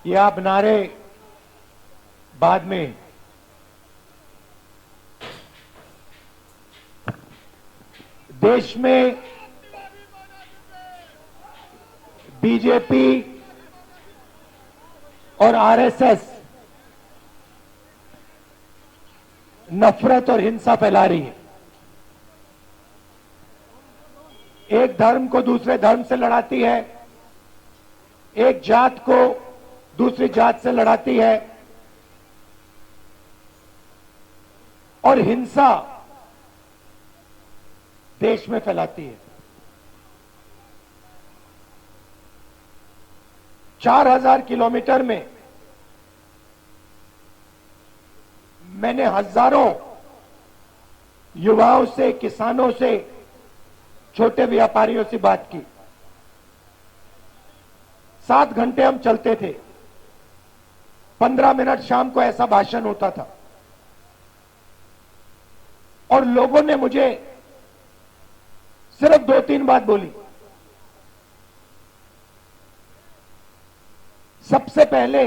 ये आप नारे बाद में देश में बीजेपी और आरएसएस नफरत और हिंसा फैला रही है। एक धर्म को दूसरे धर्म से लड़ाती है, एक जात को दूसरी जात से लड़ाती है और हिंसा देश में फैलाती है। 4000 किलोमीटर में मैंने हजारों युवाओं से, किसानों से, छोटे व्यापारियों से बात की। 7 घंटे हम चलते थे। 15 मिनट शाम को ऐसा भाषण होता था और लोगों ने मुझे सिर्फ 2-3 बात बोली। सबसे पहले,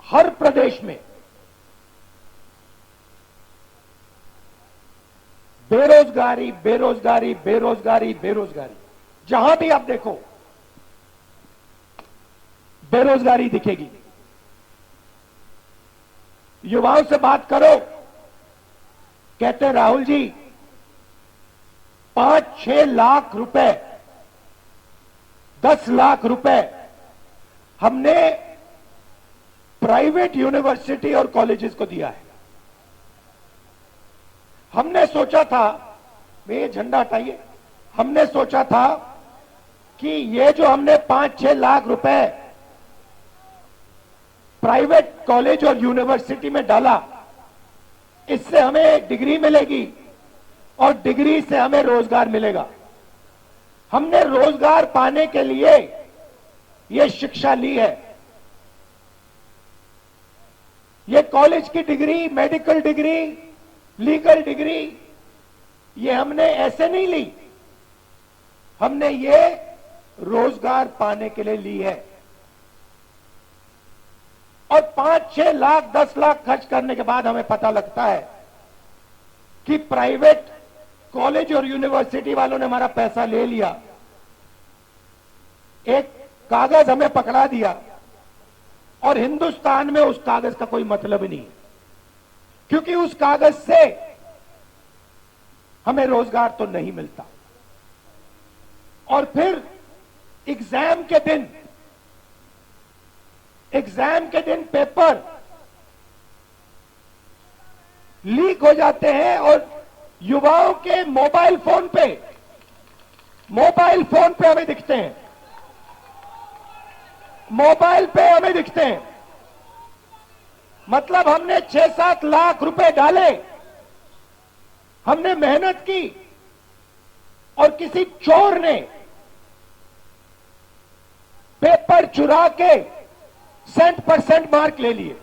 हर प्रदेश में बेरोजगारी, बेरोजगारी, बेरोजगारी, बेरोजगारी, जहां भी आप देखो बेरोजगारी दिखेगी। युवाओं से बात करो, कहते हैं राहुल जी 5-6 लाख रुपए, 10 लाख रुपए हमने प्राइवेट यूनिवर्सिटी और कॉलेजेस को दिया है। हमने सोचा था, ये झंडा हटाइए, हमने सोचा था कि ये जो हमने 5-6 लाख रुपए प्राइवेट कॉलेज और यूनिवर्सिटी में डाला, इससे हमें एक डिग्री मिलेगी और डिग्री से हमें रोजगार मिलेगा। हमने रोजगार पाने के लिए ये शिक्षा ली है। ये कॉलेज की degree, medical degree, legal degree, ये हमने ऐसे नहीं ली, हमने ये रोजगार पाने के लिए ली है। और 5-6 लाख, 10 लाख खर्च करने के बाद हमें पता लगता है कि प्राइवेट कॉलेज और यूनिवर्सिटी वालों ने हमारा पैसा ले लिया, एक कागज हमें पकड़ा दिया और हिंदुस्तान में उस कागज का कोई मतलब नहीं, क्योंकि उस कागज से हमें रोजगार तो नहीं मिलता। और फिर एग्जाम के दिन पेपर लीक हो जाते हैं और युवाओं के मोबाइल फोन पे हमें दिखते हैं, मोबाइल पे हमें दिखते हैं। मतलब हमने 6-7 लाख रुपए डाले, हमने मेहनत की और किसी चोर ने पेपर चुरा के 100% मार्क ले लिए।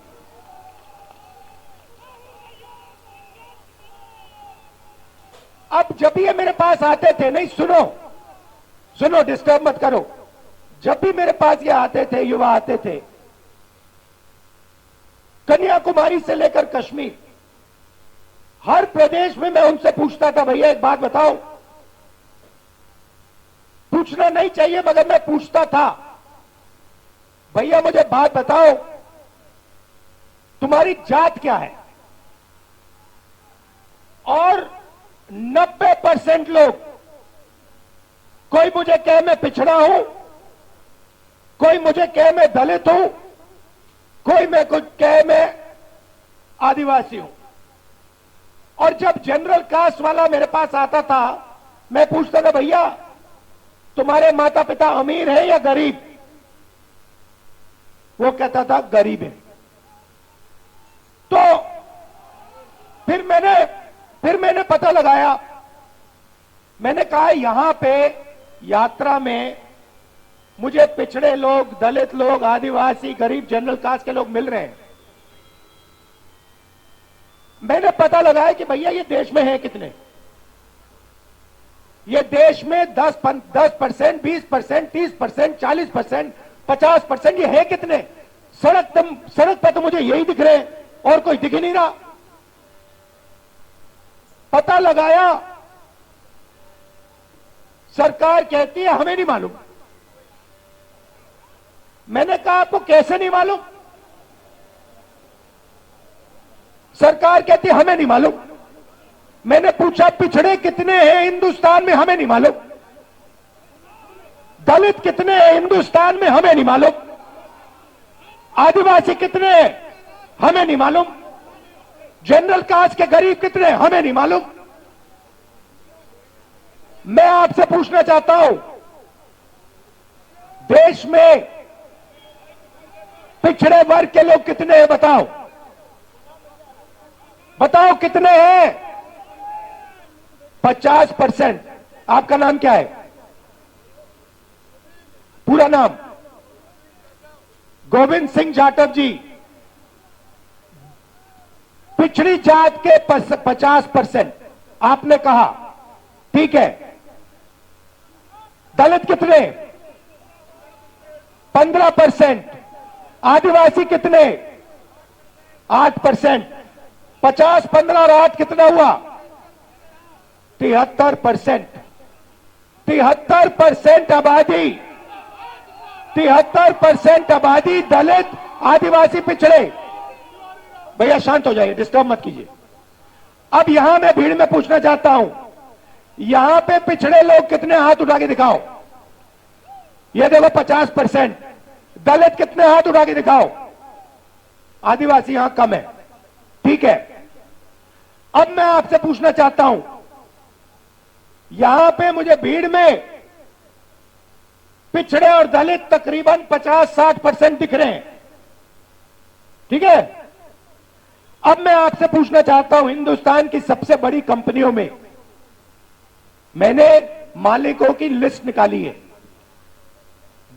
अब जब ये मेरे पास आते थे, नहीं सुनो, डिस्टर्ब मत करो, जब भी मेरे पास ये आते थे, युवा आते थे, कन्याकुमारी से लेकर कश्मीर, हर प्रदेश में मैं उनसे पूछता था, भैया एक बात बताओ, पूछना नहीं चाहिए मगर मैं पूछता था, भैया मुझे बात बताओ, तुम्हारी जात क्या है? और 90% लोग, कोई मुझे कहे मैं पिछड़ा हूं, कोई मुझे कहे मैं दलित हूं, कोई मैं कुछ कहे मैं आदिवासी हूं। और जब जनरल कास्ट वाला मेरे पास आता था, मैं पूछता था, भैया तुम्हारे माता पिता अमीर है या गरीब? वो कहता था गरीब है। तो फिर मैंने पता लगाया, मैंने कहा यहां पे यात्रा में मुझे पिछड़े लोग, दलित लोग, आदिवासी, गरीब, जनरल कास्ट के लोग मिल रहे हैं। मैंने पता लगाया कि भैया ये देश में है कितने? ये देश में 10%, 20%, 30%, 40%, 50%, ये है कितने? सड़क पे तो मुझे यही दिख रहे हैं और कोई दिख ही नहीं रहा। पता लगाया, सरकार कहती है हमें नहीं मालूम। मैंने कहा आपको कैसे नहीं मालूम? सरकार कहती है हमें नहीं मालूम। मैंने पूछा पिछड़े कितने हैं हिंदुस्तान में? हमें नहीं मालूम। दलित कितने हैं हिंदुस्तान में? हमें नहीं मालूम। आदिवासी कितने हैं? हमें नहीं मालूम। जनरल कास्ट के गरीब कितने हैं? हमें नहीं मालूम। मैं आपसे पूछना चाहता हूं, देश में पिछड़े वर्ग के लोग कितने हैं? बताओ बताओ कितने हैं? 50%। आपका नाम क्या है? पूरा नाम? गोविंद सिंह जाटव जी। पिछड़ी जात के 50% आपने कहा, ठीक है। दलित कितने? 15%। आदिवासी कितने? 8%। 50, 15 और 8 कितना हुआ? 73%। 73% आबादी, 73% आबादी दलित, आदिवासी, पिछड़े। भैया शांत हो जाइए, डिस्टर्ब मत कीजिए। अब यहां मैं भीड़ में पूछना चाहता हूं, यहां पे पिछड़े लोग कितने? हाथ उठा के दिखाओ। ये देखो 50%। दलित कितने? हाथ उठा के दिखाओ। आदिवासी यहां कम है, ठीक है। अब मैं आपसे पूछना चाहता हूं, यहां पे मुझे भीड़ में पिछड़े और दलित तकरीबन 50-60% दिख रहे हैं, ठीक है। अब मैं आपसे पूछना चाहता हूं, हिंदुस्तान की सबसे बड़ी कंपनियों में मैंने मालिकों की लिस्ट निकाली है।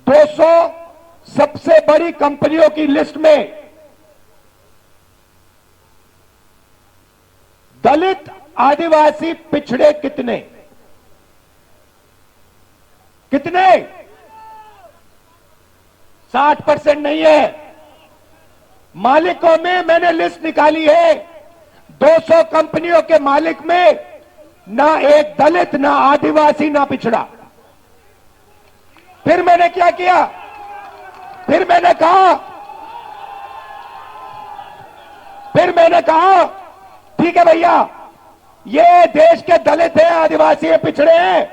200 सबसे बड़ी कंपनियों की लिस्ट में दलित, आदिवासी, पिछड़े कितने? कितने? 60% नहीं है। मालिकों में मैंने लिस्ट निकाली है, 200 कंपनियों के मालिक में ना एक दलित, ना आदिवासी, ना पिछड़ा। फिर मैंने क्या किया? फिर मैंने कहा ठीक है भैया, ये देश के दलित हैं, आदिवासी हैं, पिछड़े हैं,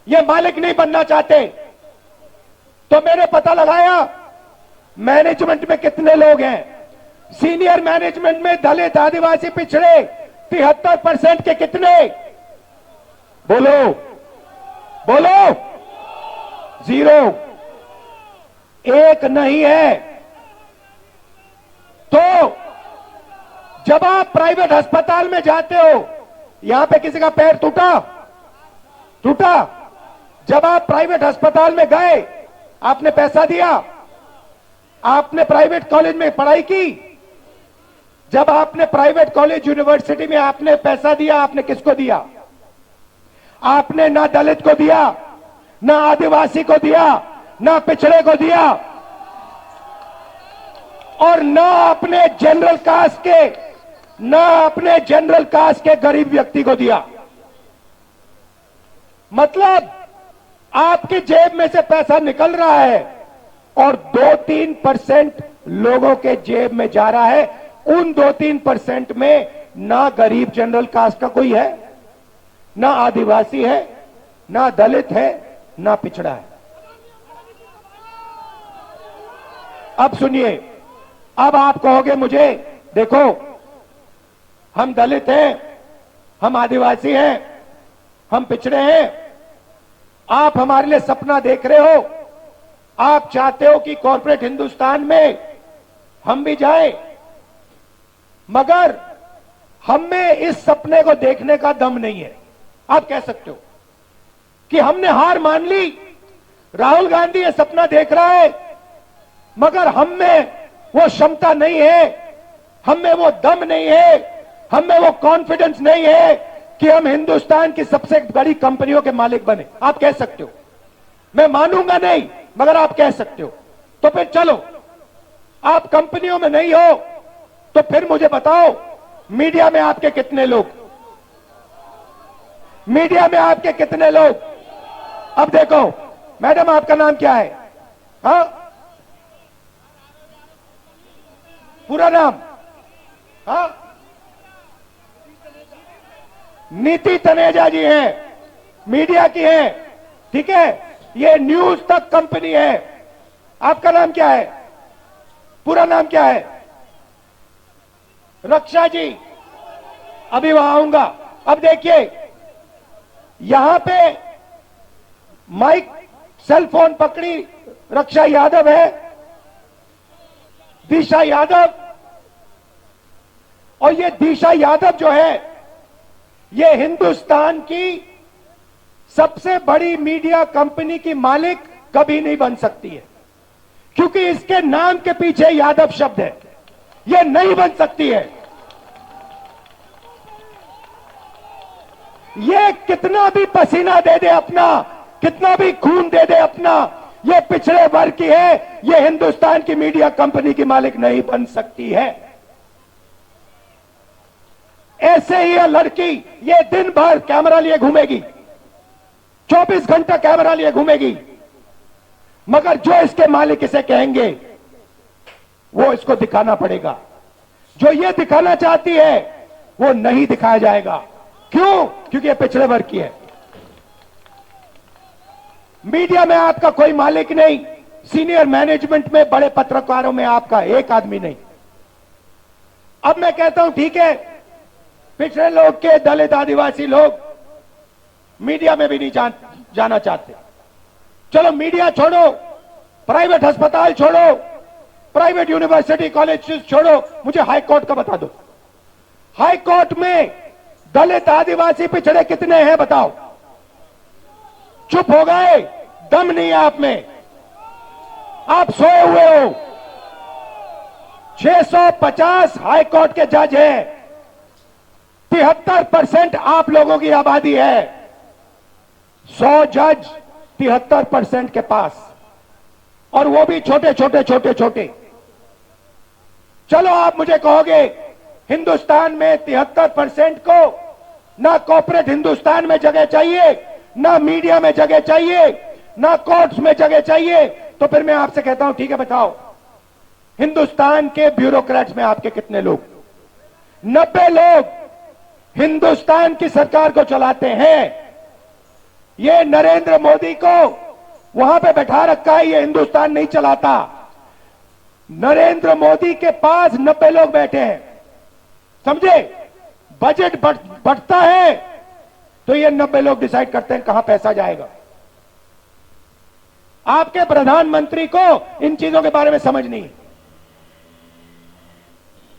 ये मालिक नहीं बनना चाहते। तो मैंने पता लगाया मैनेजमेंट में कितने लोग हैं। सीनियर मैनेजमेंट में दलित, आदिवासी, पिछड़े 73% के कितने? बोलो बोलो। 0, एक नहीं है। तो जब आप प्राइवेट अस्पताल में जाते हो, यहां पे किसी का पैर टूटा, जब आप प्राइवेट अस्पताल में गए, आपने पैसा दिया, आपने प्राइवेट कॉलेज में पढ़ाई की। जब आपने प्राइवेट कॉलेज, यूनिवर्सिटी में आपने पैसा दिया, आपने किसको दिया? आपने ना दलित को दिया, ना आदिवासी को दिया, ना पिछड़े को दिया, और ना अपने जनरल कास्ट के गरीब व्यक्ति को दिया। मतलब आपकी जेब में से पैसा निकल रहा है और 2-3% लोगों के जेब में जा रहा है। उन 2-3% में ना गरीब जनरल कास्ट का कोई है, ना आदिवासी है, ना दलित है, ना पिछड़ा है। अब सुनिए, अब आप कहोगे मुझे, देखो हम दलित हैं, हम आदिवासी हैं, हम पिछड़े हैं, आप हमारे लिए सपना देख रहे हो, आप चाहते हो कि कॉर्पोरेट हिंदुस्तान में हम भी जाएं, मगर हम में इस सपने को देखने का दम नहीं है। आप कह सकते हो कि हमने हार मान ली, राहुल गांधी ये सपना देख रहा है, मगर हम में वो क्षमता नहीं है, हम में वो दम नहीं है, हम में वो कॉन्फिडेंस नहीं है कि हम हिंदुस्तान की सबसे बड़ी कंपनियों के मालिक बने। आप कह सकते हो, मैं मानूंगा नहीं, मगर आप कह सकते हो। तो फिर चलो, आप कंपनियों में नहीं हो तो फिर मुझे बताओ, मीडिया में आपके कितने लोग, मीडिया में आपके कितने लोग? अब देखो मैडम, आपका नाम क्या है? हाँ, पूरा नाम? हाँ, नीति तनेजा जी हैं, मीडिया की हैं, ठीक है। ये न्यूज तक कंपनी है। आपका नाम क्या है? पूरा नाम क्या है? रक्षा जी, अभी वहां आऊंगा। अब देखिए, यहां पे माइक, सेल फोन पकड़ी रक्षा यादव है, दिशा यादव, और ये दिशा यादव जो है, ये हिंदुस्तान की सबसे बड़ी मीडिया कंपनी की मालिक कभी नहीं बन सकती है, क्योंकि इसके नाम के पीछे यादव शब्द है। ये नहीं बन सकती है। ये कितना भी पसीना दे दे अपना, कितना भी खून दे दे अपना, ये पिछड़े वर्ग की है, ये हिंदुस्तान की मीडिया कंपनी की मालिक नहीं बन सकती है। ऐसे ही ये लड़की, ये दिन भर कैमरा लिए घूमेगी, 24 घंटा कैमरा लिए घूमेगी, मगर जो इसके मालिक इसे कहेंगे वो इसको दिखाना पड़ेगा। जो ये दिखाना चाहती है वो नहीं दिखाया जाएगा। क्यों? क्योंकि ये पिछड़े वर्ग की है। मीडिया में आपका कोई मालिक नहीं, सीनियर मैनेजमेंट में, बड़े पत्रकारों में आपका एक आदमी नहीं। अब मैं कहता हूं ठीक है, पिछड़े लोग के, दलित आदिवासी लोग मीडिया में भी नहीं जाना चाहते। चलो मीडिया छोड़ो, प्राइवेट अस्पताल छोड़ो, प्राइवेट यूनिवर्सिटी कॉलेज छोड़ो, मुझे हाई कोर्ट का बता दो। हाई कोर्ट में दलित आदिवासी पिछड़े कितने हैं बताओ? चुप हो गए, दम नहीं है आप में, आप सोए हुए हो। 650 हाई कोर्ट के जज हैं, 73% आप लोगों की आबादी है, 100 जज 73% के पास, और वो भी छोटे छोटे छोटे छोटे। चलो आप मुझे कहोगे हिंदुस्तान में 73% को ना कॉर्पोरेट हिंदुस्तान में जगह चाहिए, ना मीडिया में जगह चाहिए, ना कोर्ट्स में जगह चाहिए, तो फिर मैं आपसे कहता हूं ठीक है, बताओ हिंदुस्तान के ब्यूरोक्रेट्स में आपके कितने लोग? 90 लोग हिंदुस्तान की सरकार को चलाते हैं। ये नरेंद्र मोदी को वहां पे बैठा रखा है, ये हिंदुस्तान नहीं चलाता। नरेंद्र मोदी के पास 90 लोग बैठे हैं, समझे? बजट बढ़ता है तो ये 90 लोग डिसाइड करते हैं कहां पैसा जाएगा। आपके प्रधानमंत्री को इन चीजों के बारे में समझ नहीं है।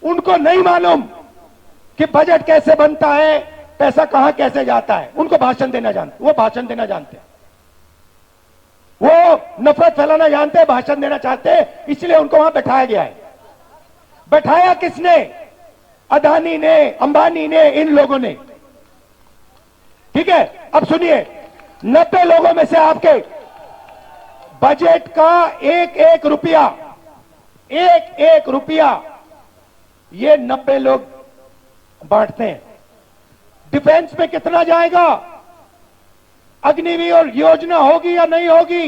उनको नहीं मालूम कि बजट कैसे बनता है, पैसा कहां कैसे जाता है। उनको भाषण देना जानते, वो भाषण देना जानते हैं, वो नफरत फैलाना जानते हैं, भाषण देना चाहते हैं, इसलिए उनको वहां बैठाया गया है। बैठाया किसने? अदानी ने, अंबानी ने, इन लोगों ने। ठीक है, अब सुनिए, 90 लोगों में से आपके बजट का एक एक रुपया ये 90 लोग बांटते हैं। डिफेंस में कितना जाएगा? अग्निवीर योजना होगी या नहीं होगी?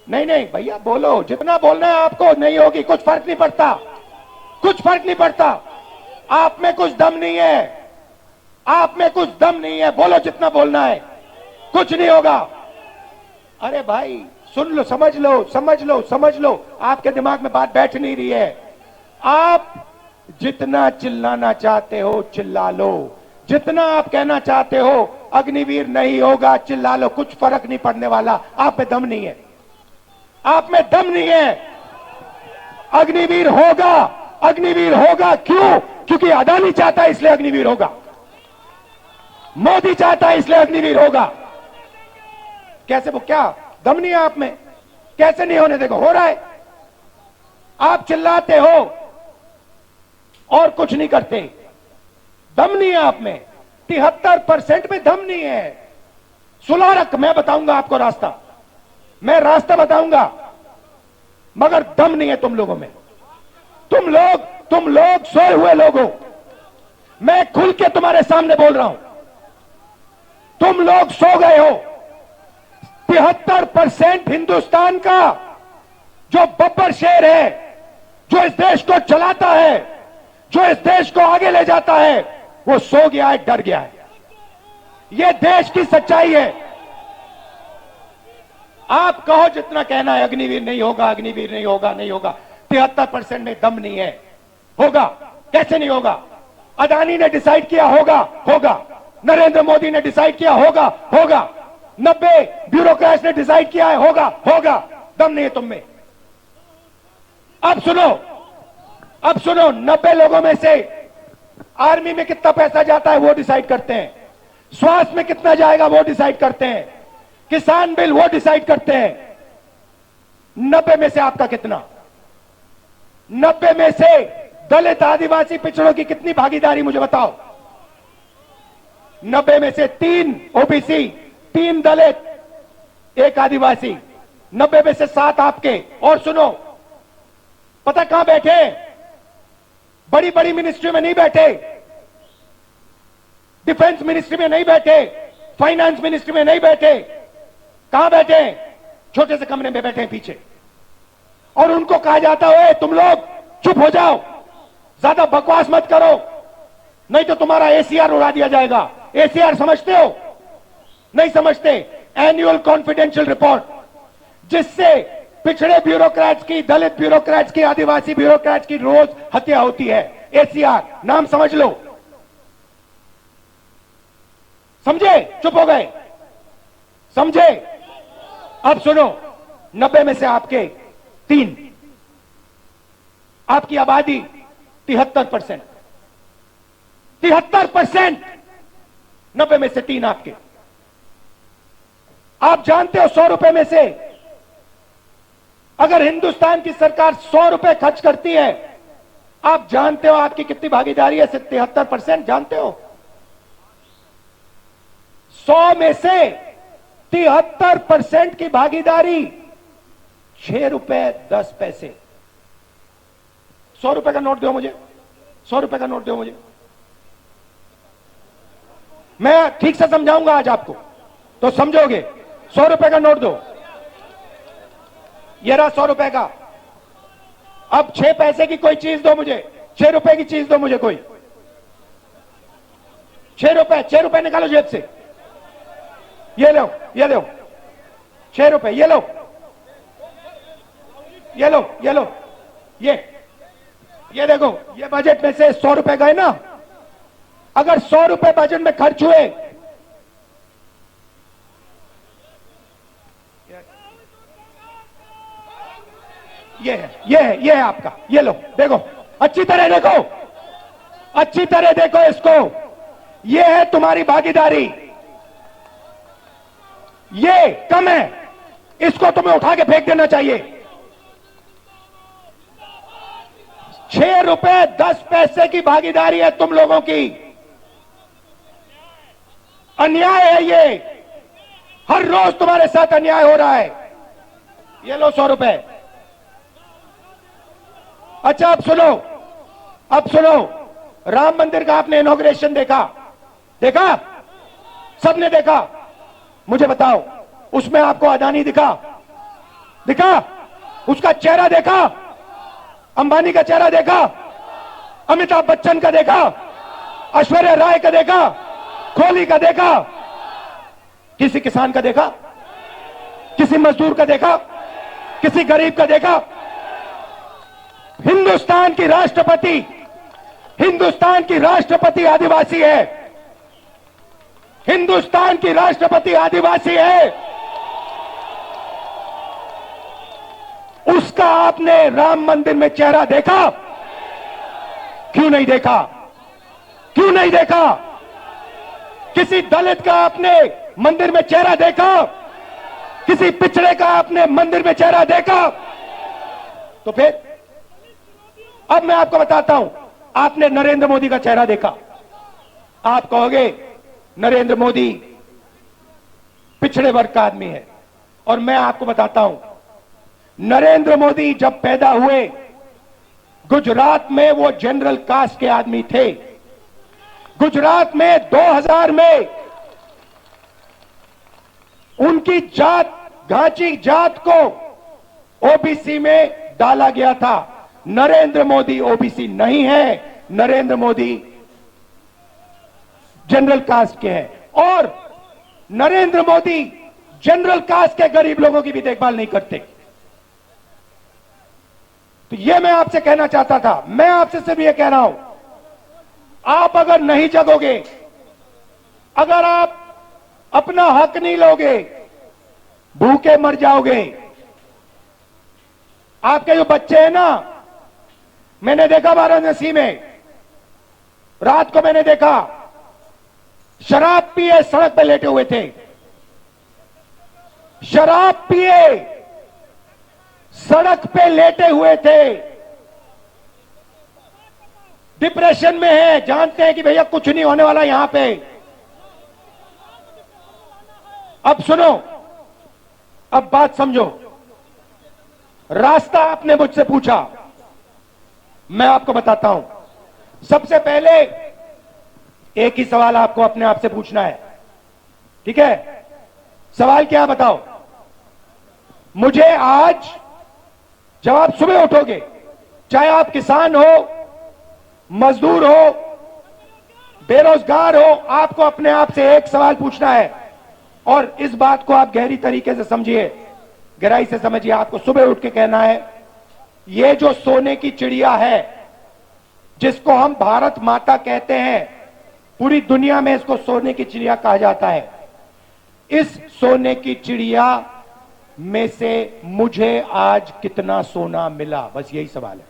नहीं नहीं भैया बोलो, जितना बोलना है आपको। नहीं होगी, कुछ फर्क नहीं पड़ता, कुछ फर्क नहीं पड़ता। आप में कुछ दम नहीं है, आप में कुछ दम नहीं है, बोलो जितना बोलना है, कुछ नहीं होगा। अरे भाई सुन लो, समझ लो, समझ लो, समझ लो, आपके दिमाग में बात बैठ नहीं रही है। आप जितना चिल्लाना चाहते हो चिल्ला लो, जितना आप कहना चाहते हो अग्निवीर नहीं होगा, चिल्ला लो, कुछ फर्क नहीं पड़ने वाला। आप में दम नहीं है, आप में दम नहीं है। अग्निवीर होगा, अग्निवीर होगा। क्यों? क्योंकि अदानी चाहता है इसलिए अग्निवीर होगा, मोदी चाहता है इसलिए अग्निवीर होगा। कैसे? वो क्या दम नहीं है आप में? कैसे नहीं होने देगा? हो रहा है। आप चिल्लाते हो और कुछ नहीं करते, दम नहीं है आप में। 73% में दम नहीं है। सुलह रख, मैं बताऊंगा आपको रास्ता, मैं रास्ता बताऊंगा। मगर दम नहीं है तुम लोगों में। तुम लोग सोए हुए लोग हो। मैं खुल के तुम्हारे सामने बोल रहा हूं, तुम लोग सो गए हो। 73% हिंदुस्तान का जो बब्बर शेर है, जो इस देश को चलाता है, जो इस देश को आगे ले जाता है, वो सो गया है, डर गया है। ये देश की सच्चाई है। आप कहो जितना कहना है, अग्निवीर नहीं होगा, अग्निवीर नहीं होगा, नहीं होगा। 73% में दम नहीं है। होगा, कैसे नहीं होगा? अदानी ने डिसाइड किया होगा, होगा। नरेंद्र मोदी ने डिसाइड किया होगा, होगा। 90 ब्यूरोक्रेट्स ने डिसाइड किया है, होगा, होगा। दम नहीं है तुम में। अब सुनो, 90 लोगों में से आर्मी में कितना पैसा जाता है वो डिसाइड करते हैं, स्वास्थ्य में कितना जाएगा वो डिसाइड करते हैं, किसान बिल वो डिसाइड करते हैं। 90 में से आपका कितना? 90 में से दलित आदिवासी पिछड़ों की कितनी भागीदारी मुझे बताओ? 90 में से 3 ओबीसी, 3 दलित, 1 आदिवासी, 90 में से 7 आपके। और सुनो, पता कहां बैठे? बड़ी बड़ी मिनिस्ट्री में नहीं बैठे, डिफेंस मिनिस्ट्री में नहीं बैठे, फाइनेंस मिनिस्ट्री में नहीं बैठे। कहां बैठे? छोटे से कमरे में बैठे हैं पीछे। और उनको कहा जाता है, तुम लोग चुप हो जाओ, ज्यादा बकवास मत करो, नहीं तो तुम्हारा एसीआर उड़ा दिया जाएगा। एसीआर समझते हो? नहीं समझते। एनुअल कॉन्फिडेंशियल रिपोर्ट, जिससे पिछड़े ब्यूरोक्रेट्स की, दलित ब्यूरोक्रेट्स की, आदिवासी ब्यूरोक्रेट्स की रोज हत्या होती है। एसीआर नाम समझ लो। समझे? चुप हो गए? समझे? अब सुनो, 90 में से आपके 3, आपकी आबादी 73%, 73%, 90 में से 3 आपके। आप जानते हो 100 रुपए में से अगर हिंदुस्तान की सरकार 100 रुपए खर्च करती है, आप जानते हो आपकी कितनी भागीदारी है? 73%। जानते हो? 100 में से 73% की भागीदारी 6 रुपए 10 पैसे। 100 रुपए का नोट दो मुझे, 100 रुपए का नोट दो मुझे। मैं ठीक से समझाऊंगा आज आपको, तो समझोगे। 100 रुपए का नोट दो। ये रहा 100 रुपए का। अब 6 पैसे की कोई चीज दो मुझे, 6 रुपए की चीज दो मुझे कोई। 6 रुपए निकालो जेब से। ये लो, ये लो 6 रुपए, ये लो, ये लो, ये लो, ये देखो, ये बजट में से 100 रुपए गए ना। अगर 100 रुपए बजट में खर्च हुए, ये है आपका। ये लो, देखो, अच्छी तरह देखो, अच्छी तरह देखो इसको। ये है तुम्हारी भागीदारी। ये कम है, इसको तुम्हें उठा के फेंक देना चाहिए। 6 रुपए 10 पैसे की भागीदारी है तुम लोगों की। अन्याय है ये। हर रोज तुम्हारे साथ अन्याय हो रहा है। ये लो 100 रुपए। अच्छा, अब सुनो, राम मंदिर का आपने इनॉग्रेशन देखा? देखा? सबने देखा? मुझे बताओ, उसमें आपको अदानी दिखा? उसका चेहरा देखा? अंबानी का चेहरा देखा? अमिताभ बच्चन का देखा? ऐश्वर्या राय का देखा? कोहली का देखा? किसी किसान का देखा? किसी मजदूर का देखा? किसी गरीब का देखा? हिंदुस्तान की राष्ट्रपति आदिवासी है। हिंदुस्तान की राष्ट्रपति आदिवासी है। उसका आपने राम मंदिर में चेहरा देखा? क्यों नहीं देखा? क्यों नहीं देखा? किसी दलित का आपने मंदिर में चेहरा देखा? किसी पिछड़े का आपने मंदिर में चेहरा देखा? तो फिर अब मैं आपको बताता हूं, आपने नरेंद्र मोदी का चेहरा देखा? आप कहोगे नरेंद्र मोदी पिछड़े वर्ग का आदमी है। और मैं आपको बताता हूं, नरेंद्र मोदी जब पैदा हुए गुजरात में वो जनरल कास्ट के आदमी थे। गुजरात में 2000 में उनकी जात, घाची जात को ओबीसी में डाला गया था। नरेंद्र मोदी ओबीसी नहीं है, नरेंद्र मोदी जनरल कास्ट के हैं। और नरेंद्र मोदी जनरल कास्ट के गरीब लोगों की भी देखभाल नहीं करते। तो यह मैं आपसे कहना चाहता था। मैं आपसे सिर्फ यह कह रहा हूं, आप अगर नहीं जगोगे, अगर आप अपना हक नहीं लोगे, भूखे मर जाओगे। आपके जो बच्चे हैं ना, मैंने देखा वाराणसी में, रात को मैंने देखा शराब पिए सड़क पे लेटे हुए थे। शराब पिए सड़क पे लेटे हुए थे। डिप्रेशन में है, जानते हैं कि भैया कुछ नहीं होने वाला यहां पे। अब सुनो, अब बात समझो। रास्ता आपने मुझसे पूछा, मैं आपको बताता हूं। सबसे पहले एक ही सवाल आपको अपने आप से पूछना है, ठीक है? सवाल क्या बताओ? मुझे आज, जब आप सुबह उठोगे, चाहे आप किसान हो, मजदूर हो, बेरोजगार हो, आपको अपने आप से एक सवाल पूछना है। और इस बात को आप गहरी तरीके से समझिए, गहराई से समझिए। आपको सुबह उठ के कहना है, ये जो सोने की चिड़िया है, जिसको हम भारत माता कहते हैं, पूरी दुनिया में इसको सोने की चिड़िया कहा जाता है। इस सोने की चिड़िया में से मुझे आज कितना सोना मिला? बस यही सवाल है।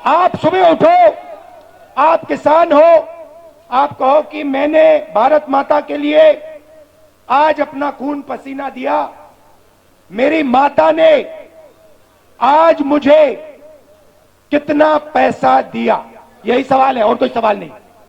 आप सुबह उठो, आप किसान हो, आप कहो कि मैंने भारत माता के लिए आज अपना खून पसीना दिया, मेरी माता ने आज मुझे कितना पैसा दिया। यही सवाल है और कोई सवाल नहीं।